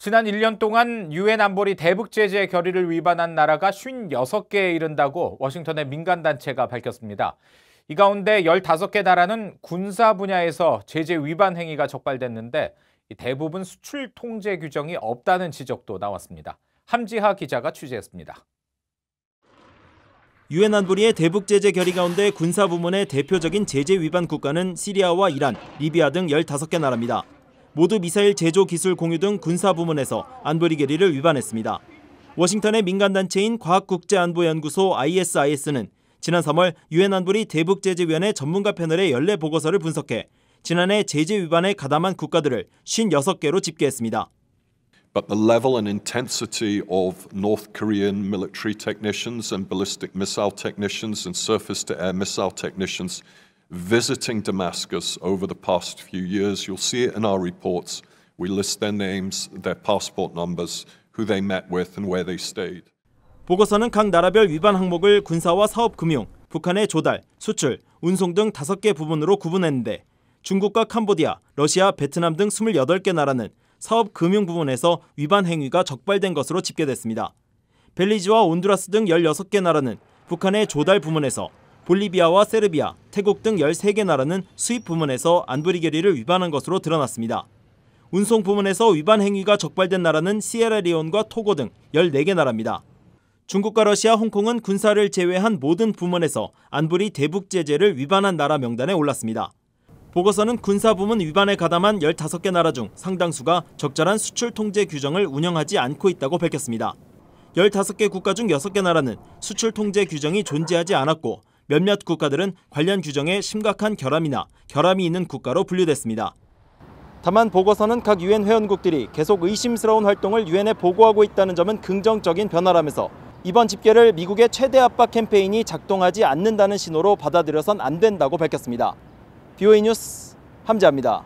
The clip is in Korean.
지난 1년 동안 유엔 안보리 대북 제재 결의를 위반한 나라가 56개에 이른다고 워싱턴의 민간단체가 밝혔습니다. 이 가운데 15개 나라는 군사 분야에서 제재 위반 행위가 적발됐는데 대부분 수출 통제 규정이 없다는 지적도 나왔습니다. 함지하 기자가 취재했습니다. 유엔 안보리의 대북 제재 결의 가운데 군사 부문의 대표적인 제재 위반 국가는 시리아와 이란, 리비아 등 15개 나라입니다. 모두 미사일 제조 기술 공유 등 군사 부문에서 안보리 결의를 위반했습니다. 워싱턴의 민간단체인 과학국제안보연구소 ISIS는 지난 3월 유엔 안보리 대북제재위원회 전문가 패널의 연례 보고서를 분석해 지난해 제재 위반에 가담한 국가들을 56개로 집계했습니다. But the level and intensity of North Korean military technicians and ballistic missile technicians and surface-to-air missile technicians visiting Damascus over the past few years, you'll see it in our reports. We list their names, their passport numbers, who they met with and where they stayed. 보고서는 각 나라별 위반 항목을 군사와 사업금융, 북한의 조달, 수출, 운송 등 5개 부분으로 구분했는데 중국과 캄보디아, 러시아, 베트남 등 28개 나라는 사업 금융 부분에서 위반 행위가 적발된 것으로 집계됐습니다. 벨리즈와 온두라스 등 16개 나라는 북한의 조달 부문에서, 볼리비아와 세르비아, 태국 등 13개 나라는 수입 부문에서 안보리 결의를 위반한 것으로 드러났습니다. 운송 부문에서 위반 행위가 적발된 나라는 시에라리온과 토고 등 14개 나라입니다. 중국과 러시아, 홍콩은 군사를 제외한 모든 부문에서 안보리 대북 제재를 위반한 나라 명단에 올랐습니다. 보고서는 군사 부문 위반에 가담한 15개 나라 중 상당수가 적절한 수출 통제 규정을 운영하지 않고 있다고 밝혔습니다. 15개 국가 중 6개 나라는 수출 통제 규정이 존재하지 않았고 몇몇 국가들은 관련 규정에 심각한 결함이 있는 국가로 분류됐습니다. 다만 보고서는 각 유엔 회원국들이 계속 의심스러운 활동을 유엔에 보고하고 있다는 점은 긍정적인 변화라면서 이번 집계를 미국의 최대 압박 캠페인이 작동하지 않는다는 신호로 받아들여선 안 된다고 밝혔습니다. BOA 뉴스 함지하입니다.